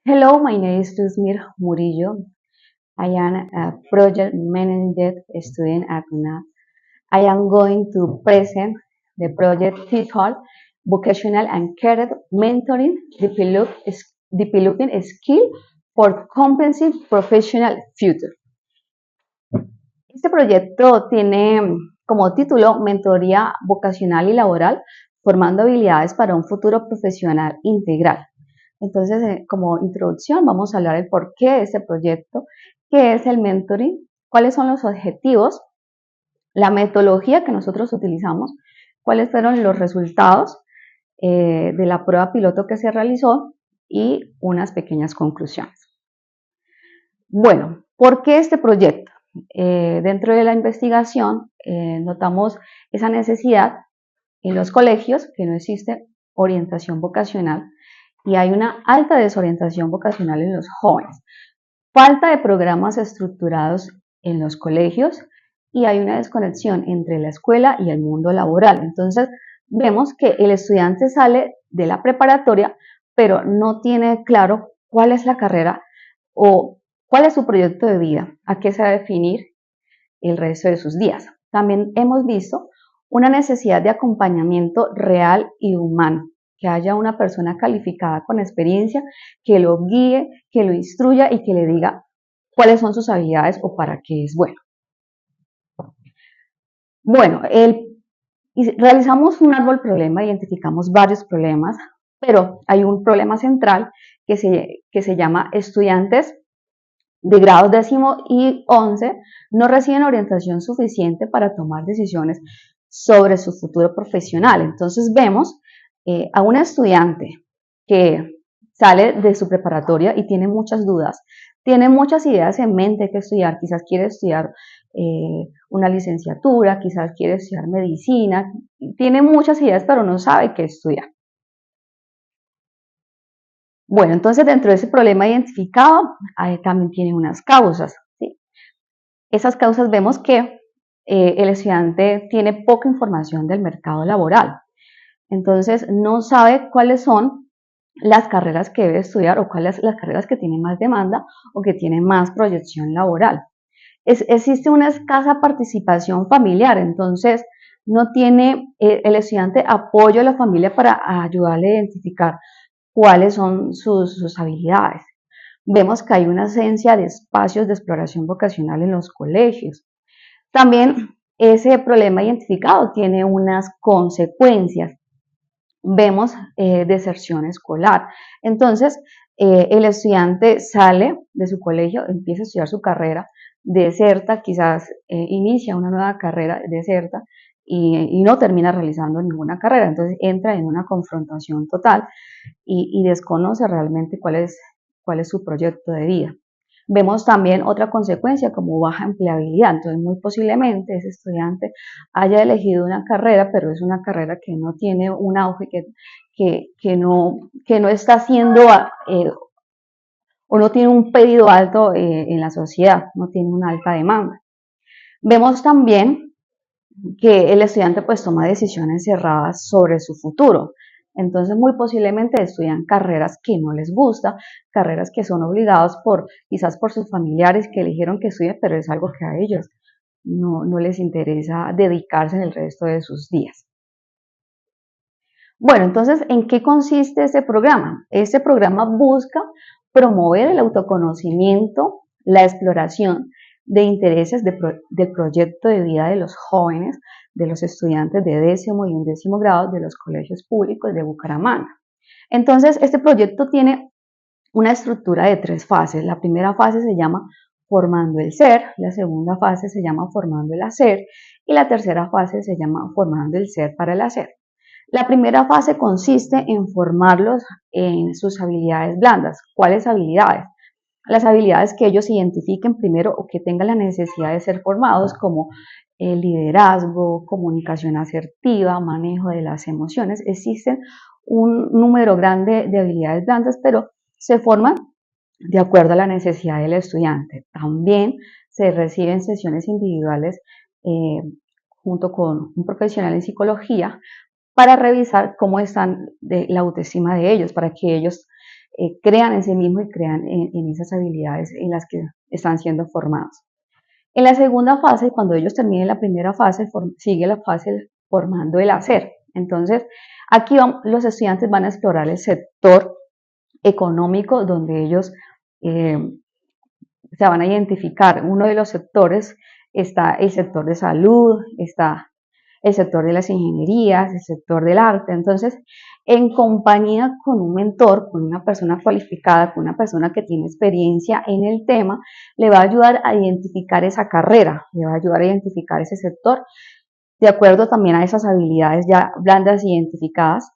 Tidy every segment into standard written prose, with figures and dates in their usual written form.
Hello, my name is Luzmir Murillo. I am a project manager student at UNA. I am going to present the project titled Vocational and Career Mentoring Developing a Skill for Comprehensive Professional Future. Este proyecto tiene como título Mentoría Vocacional y Laboral, formando habilidades para un futuro profesional integral. Entonces, como introducción, vamos a hablar del porqué de este proyecto, qué es el mentoring, cuáles son los objetivos, la metodología que nosotros utilizamos, cuáles fueron los resultados de la prueba piloto que se realizó y unas pequeñas conclusiones. Bueno, ¿por qué este proyecto? Dentro de la investigación notamos esa necesidad en los colegios que no existe orientación vocacional y hay una alta desorientación vocacional en los jóvenes. Falta de programas estructurados en los colegios y hay una desconexión entre la escuela y el mundo laboral. Entonces, vemos que el estudiante sale de la preparatoria, pero no tiene claro cuál es la carrera o cuál es su proyecto de vida, a qué se va a definir el resto de sus días. También hemos visto una necesidad de acompañamiento real y humano, que haya una persona calificada con experiencia que lo guíe, que lo instruya y que le diga cuáles son sus habilidades o para qué es bueno. Bueno, realizamos un árbol problema, identificamos varios problemas, pero hay un problema central que se llama estudiantes de grados 10 y 11 no reciben orientación suficiente para tomar decisiones sobre su futuro profesional. Entonces vemos a un estudiante que sale de su preparatoria y tiene muchas dudas, tiene muchas ideas en mente que estudiar, quizás quiere estudiar una licenciatura, quizás quiere estudiar medicina, tiene muchas ideas pero no sabe qué estudiar. Bueno, entonces dentro de ese problema identificado también tiene unas causas. ¿Sí? Esas causas vemos que el estudiante tiene poca información del mercado laboral. Entonces no sabe cuáles son las carreras que debe estudiar o cuáles son las carreras que tienen más demanda o que tienen más proyección laboral. Existe una escasa participación familiar, entonces no tiene el estudiante apoyo de la familia para ayudarle a identificar cuáles son sus habilidades. Vemos que hay una ausencia de espacios de exploración vocacional en los colegios. También ese problema identificado tiene unas consecuencias. Vemos deserción escolar. Entonces, el estudiante sale de su colegio, empieza a estudiar su carrera, deserta, quizás inicia una nueva carrera, deserta y no termina realizando ninguna carrera. Entonces, entra en una confrontación total y desconoce realmente cuál es su proyecto de vida. Vemos también otra consecuencia como baja empleabilidad, entonces muy posiblemente ese estudiante haya elegido una carrera, pero es una carrera que no tiene un auge, que no está haciendo o no tiene un pedido alto en la sociedad, no tiene una alta demanda. Vemos también que el estudiante pues toma decisiones cerradas sobre su futuro. Entonces muy posiblemente estudian carreras que no les gusta, carreras que son obligados quizás por sus familiares que eligieron que estudien, pero es algo que a ellos no les interesa dedicarse en el resto de sus días. Bueno, entonces, ¿en qué consiste este programa? Este programa busca promover el autoconocimiento, la exploración de intereses del proyecto de vida de los jóvenes, de los estudiantes de 10º y 11º grado de los colegios públicos de Bucaramanga. Entonces, este proyecto tiene una estructura de 3 fases. La primera fase se llama formando el ser, la segunda fase se llama formando el hacer y la tercera fase se llama formando el ser para el hacer. La primera fase consiste en formarlos en sus habilidades blandas. ¿Cuáles habilidades? Las habilidades que ellos identifiquen primero o que tengan la necesidad de ser formados, como el liderazgo, comunicación asertiva, manejo de las emociones. Existen un número grande de habilidades blandas, pero se forman de acuerdo a la necesidad del estudiante. También se reciben sesiones individuales junto con un profesional en psicología para revisar cómo están la autoestima de ellos, para que ellos crean en sí mismos y crean en esas habilidades en las que están siendo formados. En la segunda fase, cuando ellos terminen la primera fase, sigue la fase formando el hacer. Entonces, aquí los estudiantes van a explorar el sector económico donde ellos se van a identificar. Uno de los sectores está el sector de salud, está el sector de las ingenierías, el sector del arte. Entonces, en compañía con un mentor, con una persona cualificada, con una persona que tiene experiencia en el tema, le va a ayudar a identificar esa carrera, le va a ayudar a identificar ese sector, de acuerdo también a esas habilidades ya blandas identificadas.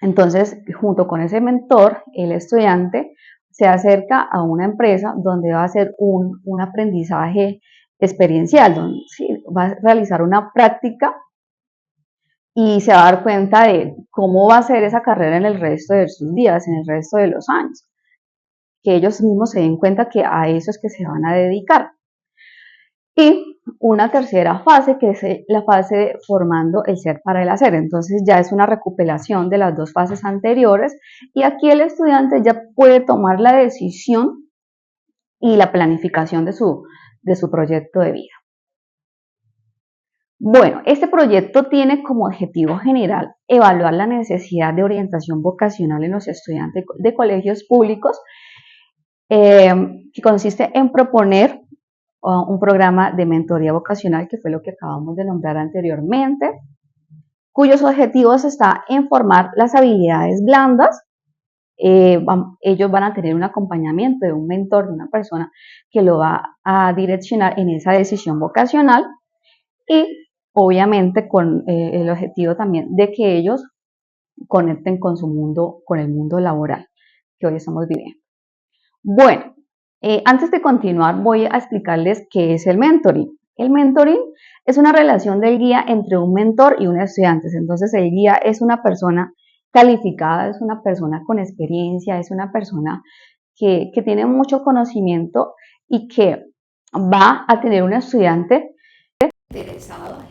Entonces, junto con ese mentor, el estudiante se acerca a una empresa donde va a hacer un aprendizaje experiencial, donde ¿sí? Va a realizar una práctica y se va a dar cuenta de cómo va a ser esa carrera en el resto de sus días, en el resto de los años. Que ellos mismos se den cuenta que a eso es que se van a dedicar. Y una tercera fase, que es la fase de formando el ser para el hacer. Entonces ya es una recopilación de las dos fases anteriores y aquí el estudiante ya puede tomar la decisión y la planificación de su proyecto de vida. Bueno, este proyecto tiene como objetivo general evaluar la necesidad de orientación vocacional en los estudiantes de colegios públicos, que consiste en proponer un programa de mentoría vocacional, que fue lo que acabamos de nombrar anteriormente, cuyos objetivos está en formar las habilidades blandas. Ellos van a tener un acompañamiento de un mentor, de una persona que lo va a direccionar en esa decisión vocacional y obviamente con el objetivo también de que ellos conecten con su mundo, con el mundo laboral que hoy estamos viviendo. Bueno, antes de continuar voy a explicarles qué es el mentoring. El mentoring es una relación del guía entre un mentor y un estudiante. Entonces el guía es una persona calificada, es una persona con experiencia, es una persona que tiene mucho conocimiento y que va a tener un estudiante interesado